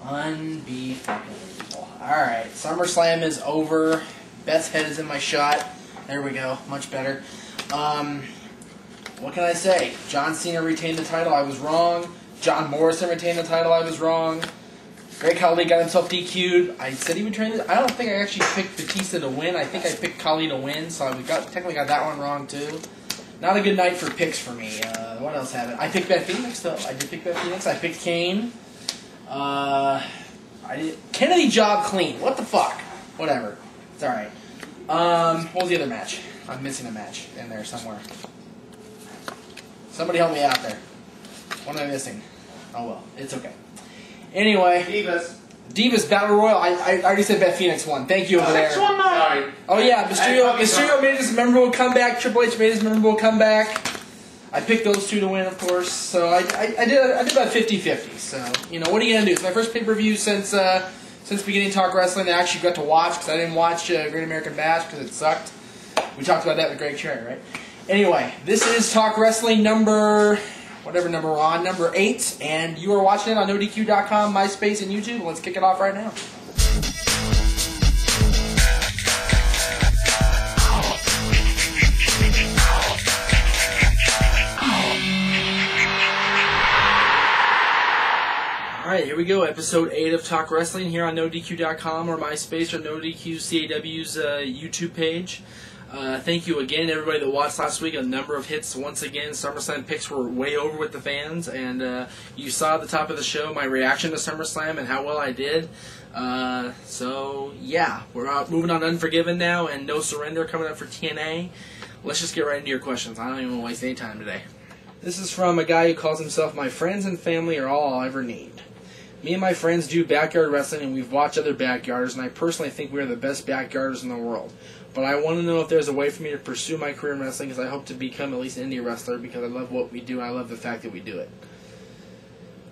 Unbelievable. Alright, SummerSlam is over. Beth's head is in my shot. There we go. Much better. What can I say? John Cena retained the title. I was wrong. John Morrison retained the title. I was wrong. Great Khali got himself DQ'd. I said he would retain it. I don't think I actually picked Batista to win. I think I picked Khali to win, so I technically got that one wrong, too. Not a good night for picks for me. What else happened? I picked Beth Phoenix, though. I did pick Beth Phoenix. I picked Kane. Kennedy job clean. What the fuck? Whatever. It's alright. What was the other match? I'm missing a match in there somewhere. Somebody help me out there. What am I missing? Oh well, it's okay. Anyway. Divas Battle Royal. I already said Beth Phoenix won. Thank you over there. Sorry. Oh yeah, Mysterio made his memorable comeback. Triple H made his memorable comeback. I picked those two to win, of course. So I did about 50-50. So you know, what are you gonna do? It's my first pay-per-view since beginning Talk Wrestling. I actually got to watch because I didn't watch Great American Bash because it sucked. We talked about that with Greg Cherry, right? Anyway, this is Talk Wrestling number 8, and you are watching it on NoDQ.com, MySpace, and YouTube. Let's kick it off right now. Alright, here we go. Episode 8 of Talk Wrestling here on NoDQ.com or MySpace or NoDQ CAW's YouTube page. Thank you again, everybody that watched last week. A number of hits once again. SummerSlam picks were way over with the fans, and you saw at the top of the show my reaction to SummerSlam and how well I did. So yeah, we're moving on Unforgiven now, and No Surrender coming up for TNA. Let's just get right into your questions. I don't even want to waste any time today. This is from a guy who calls himself "My friends and family are all I'll ever need." Me and my friends do backyard wrestling, and we've watched other backyarders, and I personally think we are the best backyarders in the world. But I want to know if there's a way for me to pursue my career in wrestling, because I hope to become at least an indie wrestler, because I love what we do, and I love the fact that we do it.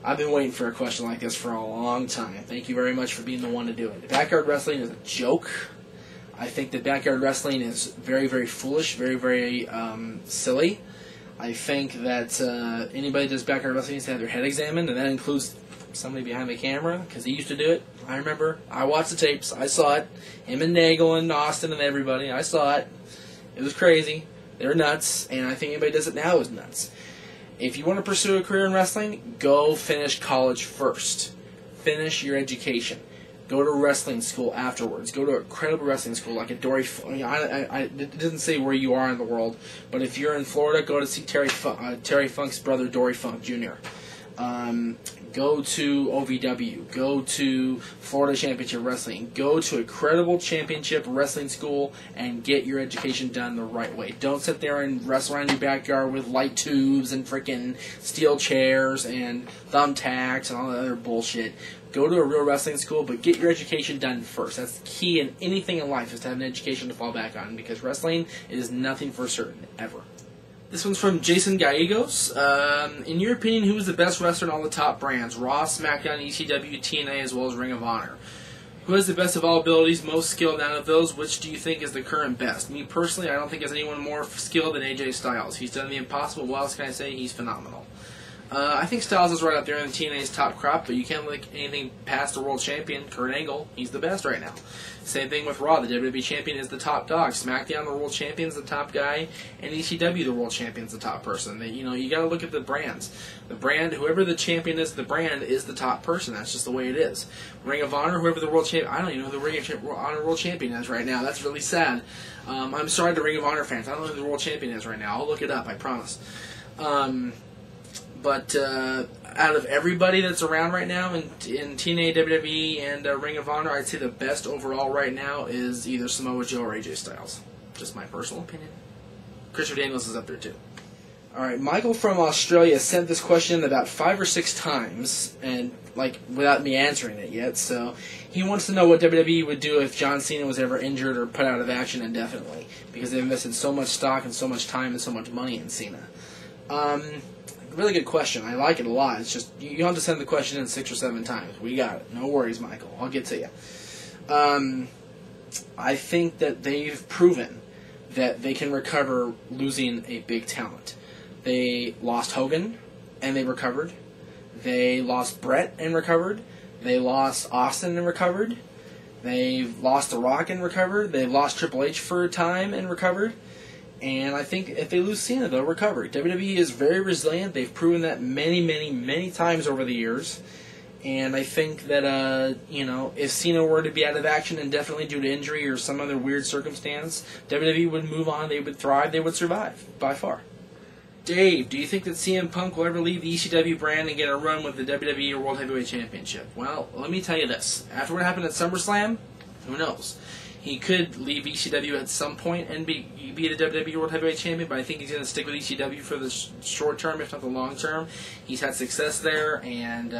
I've been waiting for a question like this for a long time. Thank you very much for being the one to do it. Backyard wrestling is a joke. I think that backyard wrestling is very, very foolish, very, very silly. I think that anybody that does backyard wrestling needs to have their head examined, and that includes somebody behind the camera, because he used to do it. I remember. I watched the tapes. I saw it. Him and Nagel and Austin and everybody. I saw it. It was crazy. They're nuts, and I think anybody does it now is nuts. If you want to pursue a career in wrestling, go finish college first. Finish your education. Go to wrestling school afterwards. Go to a credible wrestling school like a Dory. It doesn't say where you are in the world, but if you're in Florida, go to see Terry Funk's brother, Dory Funk Jr. Go to OVW. Go to Florida Championship Wrestling. Go to a credible championship wrestling school and get your education done the right way. Don't sit there and wrestle around your backyard with light tubes and freaking steel chairs and thumbtacks and all that other bullshit. Go to a real wrestling school, but get your education done first. That's the key in anything in life, is to have an education to fall back on, because wrestling is nothing for certain, ever. This one's from Jason Gallegos. In your opinion, who is the best wrestler in all the top brands? Raw, SmackDown, ECW, TNA, as well as Ring of Honor. Who has the best of all abilities, most skilled out of those? Which do you think is the current best? Me personally, I don't think there's anyone more skilled than AJ Styles. He's done the impossible. What else can I say? He's phenomenal. I think Styles is right up there in the TNA's top crop, but you can't look anything past the world champion, Kurt Angle. He's the best right now. Same thing with Raw. The WWE champion is the top dog. SmackDown, the world champion, is the top guy. And ECW, the world champion, is the top person. You got to look at the brands. The brand, whoever the champion is, the brand is the top person. That's just the way it is. Ring of Honor, whoever the world champion, I don't even know who the Ring of Honor world champion is right now. That's really sad. I'm sorry to Ring of Honor fans. I don't know who the world champion is right now. I'll look it up, I promise. But out of everybody that's around right now in TNA, WWE, and Ring of Honor, I'd say the best overall right now is either Samoa Joe or AJ Styles. Just my personal opinion. Christopher Daniels is up there too. Alright, Michael from Australia sent this question about 5 or 6 times, and without me answering it yet, so he wants to know what WWE would do if John Cena was ever injured or put out of action indefinitely, because they've invested so much stock and so much time and so much money in Cena. Really good question. I like it a lot. It's just, you don't have to send the question in 6 or 7 times. We got it. No worries, Michael. I'll get to you. I think that they've proven that they can recover losing a big talent. They lost Hogan, and they recovered. They lost Brett and recovered. They lost Austin and recovered. They've lost The Rock and recovered. They've lost Triple H for a time and recovered. And I think if they lose Cena, they'll recover. WWE is very resilient. They've proven that many, many, many times over the years. And I think that, if Cena were to be out of action indefinitely due to injury or some other weird circumstance, WWE would move on, they would thrive, they would survive, by far. Dave, do you think that CM Punk will ever leave the ECW brand and get a run with the WWE World Heavyweight Championship? Well, let me tell you this. After what happened at SummerSlam, who knows? He could leave ECW at some point and be the WWE World Heavyweight Champion, but I think he's going to stick with ECW for the short term, if not the long term. He's had success there, and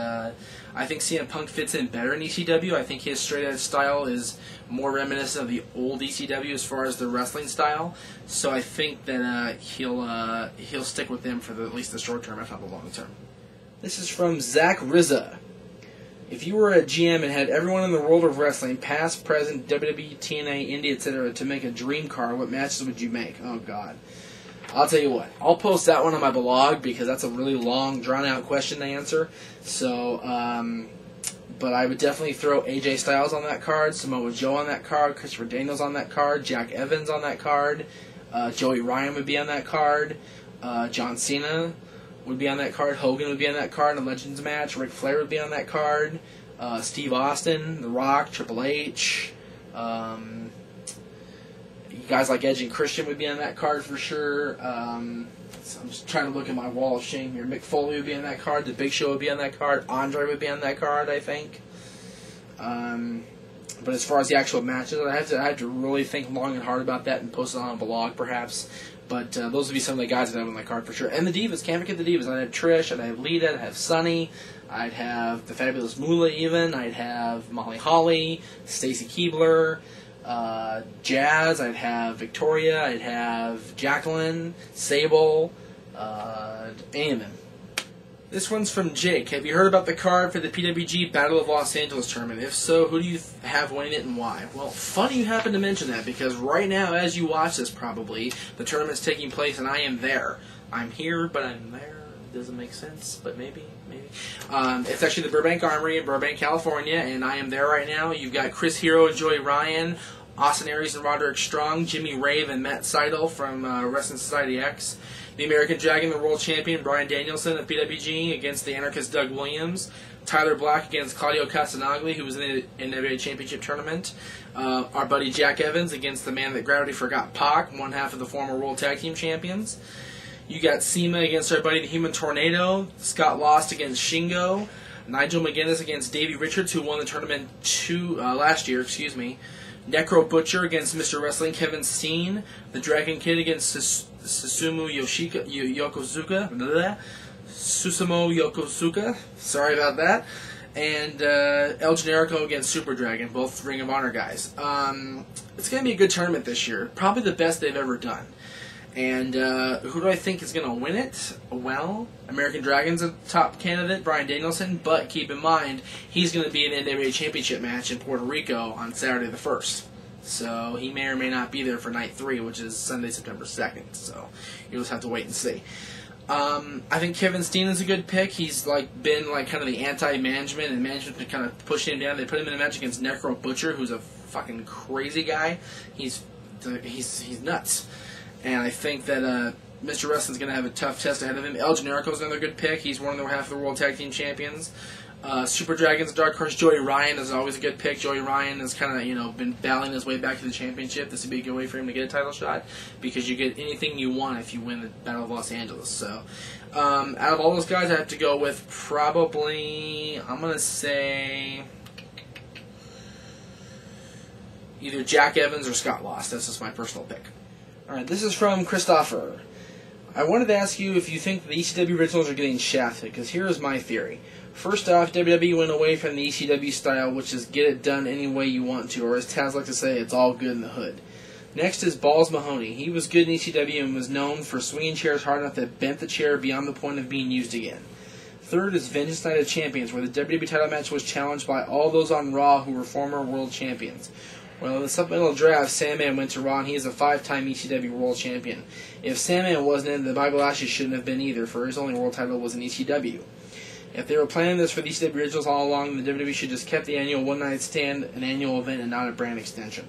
I think CM Punk fits in better in ECW. I think his straight-edge style is more reminiscent of the old ECW as far as the wrestling style. So I think that he'll stick with them for at least the short term, if not the long term. This is from Zach Rizza. If you were a GM and had everyone in the world of wrestling, past, present, WWE, TNA, Indie, etc., to make a dream card, what matches would you make? Oh, God. I'll tell you what. I'll post that one on my blog because that's a really long, drawn-out question to answer. So, but I would definitely throw AJ Styles on that card, Samoa Joe on that card, Christopher Daniels on that card, Jack Evans on that card, Joey Ryan would be on that card, John Cena would be on that card, Hogan would be on that card in a Legends match, Ric Flair would be on that card, Steve Austin, The Rock, Triple H, guys like Edge and Christian would be on that card for sure. So I'm just trying to look at my wall of shame here. Mick Foley would be on that card, The Big Show would be on that card, Andre would be on that card, I think. But as far as the actual matches, I have to really think long and hard about that and post it on a blog, perhaps. But those would be some of the guys that I have on my card for sure. And the Divas, can't forget the Divas. I'd have Trish, I'd have Lita, I'd have Sunny, I'd have the Fabulous Moolah even, I'd have Molly Holly, Stacy Keibler, Jazz, I'd have Victoria, I'd have Jacqueline, Sable, any of them. This one's from Jake. Have you heard about the card for the PWG Battle of Los Angeles tournament? If so, who do you have winning it and why? Well, funny you happen to mention that because right now, as you watch this probably, the tournament's taking place and I am there. I'm here, but I'm there. Doesn't make sense, but maybe. It's actually the Burbank Armory in Burbank, California, and I am there right now. You've got Chris Hero and Joey Ryan, Austin Aries and Roderick Strong, Jimmy Rave and Matt Seidel from Wrestling Society X, the American Dragon, the World Champion Bryan Danielson of PWG against the Anarchist Doug Williams, Tyler Black against Claudio Castagnoli, who was in the NWA Championship Tournament, our buddy Jack Evans against the man that gravity forgot, Pac, one half of the former World Tag Team Champions. You got SEMA against our buddy the Human Tornado, Scott Lost against Shingo, Nigel McGuinness against Davey Richards, who won the tournament last year, Necro Butcher against Mr. Wrestling Kevin Steen, the Dragon Kid against Susumu Yokosuka, sorry about that, and El Generico against Super Dragon, both Ring of Honor guys. It's going to be a good tournament this year, probably the best they've ever done. And who do I think is going to win it? Well, American Dragon's a top candidate, Bryan Danielson, but keep in mind, he's going to be in the NWA Championship match in Puerto Rico on Saturday the 1st. So he may or may not be there for Night 3, which is Sunday, September 2nd. So you'll just have to wait and see. I think Kevin Steen is a good pick. He's been kind of the anti-management, and management's been kind of pushing him down. They put him in a match against Necro Butcher, who's a fucking crazy guy. He's nuts. And I think that Mr. Wrestling's going to have a tough test ahead of him. El Generico's another good pick. He's one of the half of the World Tag Team Champions. Super Dragon's Dark Horse. Joey Ryan is always a good pick. Joey Ryan has kind of been battling his way back to the championship. This would be a good way for him to get a title shot because you get anything you want if you win the Battle of Los Angeles. So out of all those guys, I have to go with probably, I'm going to say either Jack Evans or Scott Lost. That's just my personal pick. Alright, this is from Christopher. I wanted to ask you if you think the ECW originals are getting shafted, because here is my theory. First off, WWE went away from the ECW style, which is get it done any way you want to, or as Taz like to say, it's all good in the hood. Next is Balls Mahoney. He was good in ECW and was known for swinging chairs hard enough that bent the chair beyond the point of being used again. Third is Vengeance Night of Champions, where the WWE title match was challenged by all those on Raw who were former world champions. Well, in the supplemental draft, Sandman went to Raw, and he is a 5-time ECW World Champion. If Sandman wasn't in, the Bobby Lashley shouldn't have been either, for his only world title was in ECW. If they were planning this for the ECW originals all along, the WWE should just kept the annual one-night stand an annual event and not a brand extension.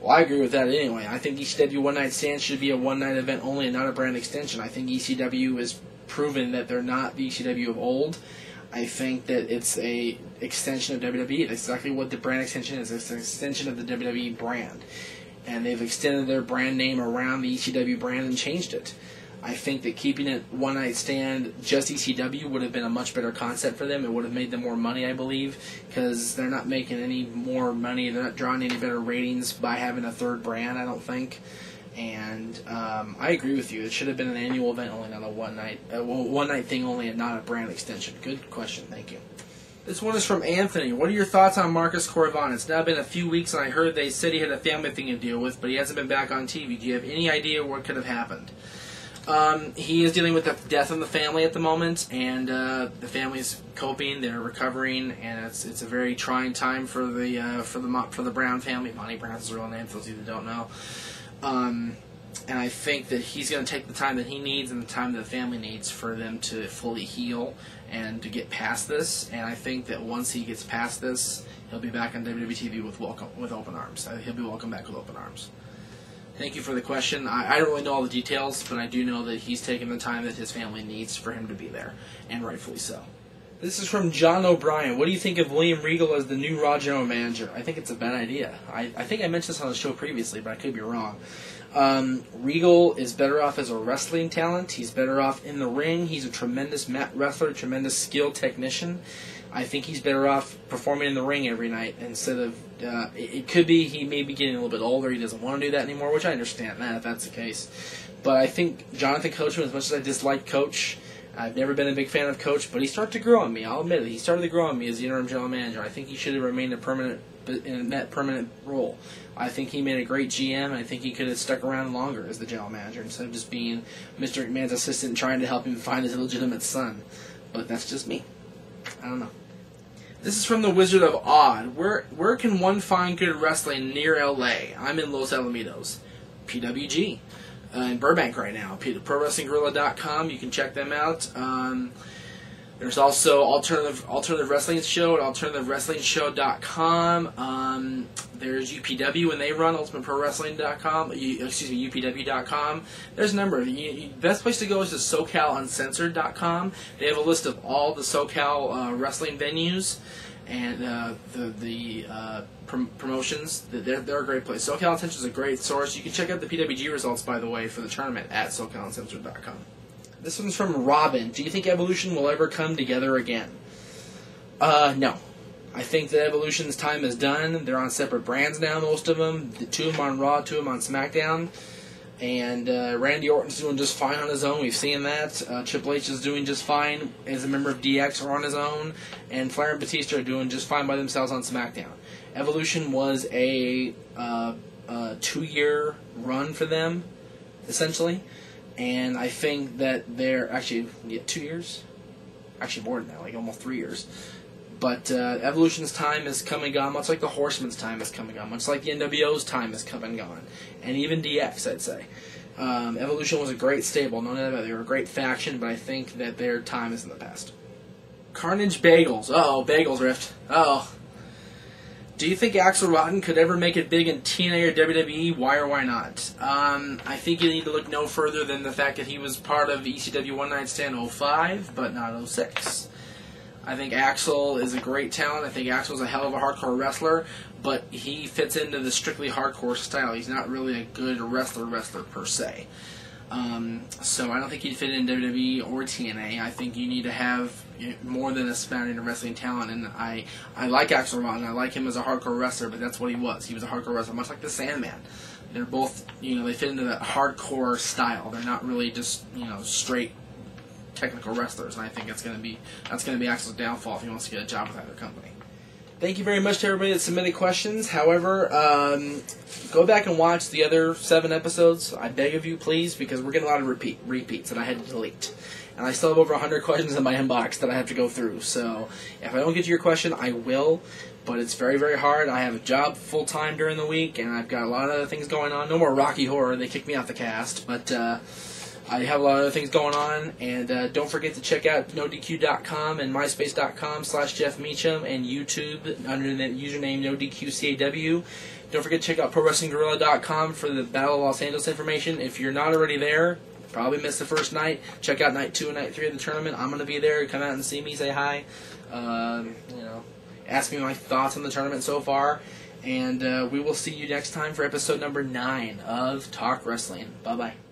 Well, I agree with that anyway. I think ECW one-night stand should be a one-night event only and not a brand extension. I think ECW has proven that they're not the ECW of old. I think that it's a extension of WWE. That's exactly what the brand extension is. It's an extension of the WWE brand. And they've extended their brand name around the ECW brand and changed it. I think that keeping it one night stand just ECW would have been a much better concept for them. It would have made them more money, I believe, because they're not making any more money. They're not drawing any better ratings by having a third brand, I don't think. And I agree with you. It should have been an annual event only, not a one night thing only, and not a brand extension. Good question. Thank you. This one is from Anthony. What are your thoughts on Marcus Corvon? It's now been a few weeks, and I heard they said he had a family thing to deal with, but he hasn't been back on TV. Do you have any idea what could have happened? He is dealing with the death of the family at the moment, and the family is coping. They're recovering, and it's a very trying time for the Brown family. Monty Brown's his real name, for those of you that don't know. And I think that he's going to take the time that he needs and the time that the family needs for them to fully heal and to get past this. And I think that once he gets past this, he'll be back on WWE TV with open arms. He'll be welcomed back with open arms. Thank you for the question. I don't really know all the details, but I do know that he's taking the time that his family needs for him to be there, and rightfully so. This is from John O'Brien. What do you think of William Regal as the new Raw General Manager? I think it's a bad idea. I think I mentioned this on the show previously, but I could be wrong. Regal is better off as a wrestling talent. He's better off in the ring. He's a tremendous mat wrestler, tremendous skill technician. I think he's better off performing in the ring every night instead of... it could be he may be getting a little bit older. He doesn't want to do that anymore, which I understand that if that's the case. But I think Jonathan Coachman, as much as I dislike Coach, I've never been a big fan of Coach, but he started to grow on me. I'll admit it. He started to grow on me as the interim general manager. I think he should have remained in that permanent role. I think he made a great GM, and I think he could have stuck around longer as the general manager instead of just being Mr. McMahon's assistant and trying to help him find his illegitimate son. But that's just me. I don't know. This is from the Wizard of Odd. Where can one find good wrestling near LA? I'm in Los Alamitos. PWG. In Burbank right now. ProWrestlingGorilla.com. You can check them out. There's also Alternative Wrestling Show at AlternativeWrestlingShow.com. There's UPW when they run, UltimateProWrestling.com. UPW.com. There's a number. The best place to go is to SoCalUncensored.com. They have a list of all the SoCal wrestling venues and the promotions. They're a great place. SoCal Uncensored is a great source. You can check out the PWG results, by the way, for the tournament at SoCalUncensored.com. This one's from Robin. Do you think Evolution will ever come together again? No. I think that Evolution's time is done. They're on separate brands now, most of them. The two of them on Raw, two of them on SmackDown. And Randy Orton's doing just fine on his own. We've seen that. Triple H is doing just fine as a member of DX or on his own. And Flair and Batista are doing just fine by themselves on SmackDown. Evolution was a 2-year run for them, essentially. And I think that they're actually 2 years? Actually more than that, like almost 3 years. But Evolution's time has come and gone, much like the Horsemen's time has come and gone, much like the NWO's time has come and gone. And even DX, I'd say. Evolution was a great stable, no doubt about it. They were a great faction, but I think that their time is in the past. Carnage Bagels. Uh-oh, Bagels Rift. Uh-oh. Do you think Axl Rotten could ever make it big in TNA or WWE? Why or why not? I think you need to look no further than the fact that he was part of ECW One Night Stand 05, but not 06. I think Axl is a great talent. I think Axl's a hell of a hardcore wrestler, but he fits into the strictly hardcore style. He's not really a good wrestler per se. So I don't think he'd fit in WWE or TNA. I think you need to have more than a smattering of wrestling talent, and I like Axl Rotten. I like him as a hardcore wrestler, but that's what he was. He was a hardcore wrestler, much like the Sandman. They're both, they fit into that hardcore style. They're not really just, straight technical wrestlers, and I think that's going to be Axl's downfall if he wants to get a job with either company. Thank you very much to everybody that submitted questions. However, go back and watch the other 7 episodes. I beg of you, please, because we're getting a lot of repeats that I had to delete. And I still have over 100 questions in my inbox that I have to go through. So if I don't get to your question, I will. But it's very, very hard. I have a job full-time during the week, and I've got a lot of other things going on. No more Rocky Horror. They kicked me off the cast. But I have a lot of other things going on, and don't forget to check out NoDQ.com and MySpace.com/Jeff Meacham and YouTube under the username NoDQCAW. Don't forget to check out ProWrestlingGuerrilla.com for the Battle of Los Angeles information. If you're not already there, probably missed the first night, check out night 2 and night 3 of the tournament. I'm going to be there. Come out and see me, say hi. Ask me my thoughts on the tournament so far. And we will see you next time for episode number 9 of Talk Wrestling. Bye-bye.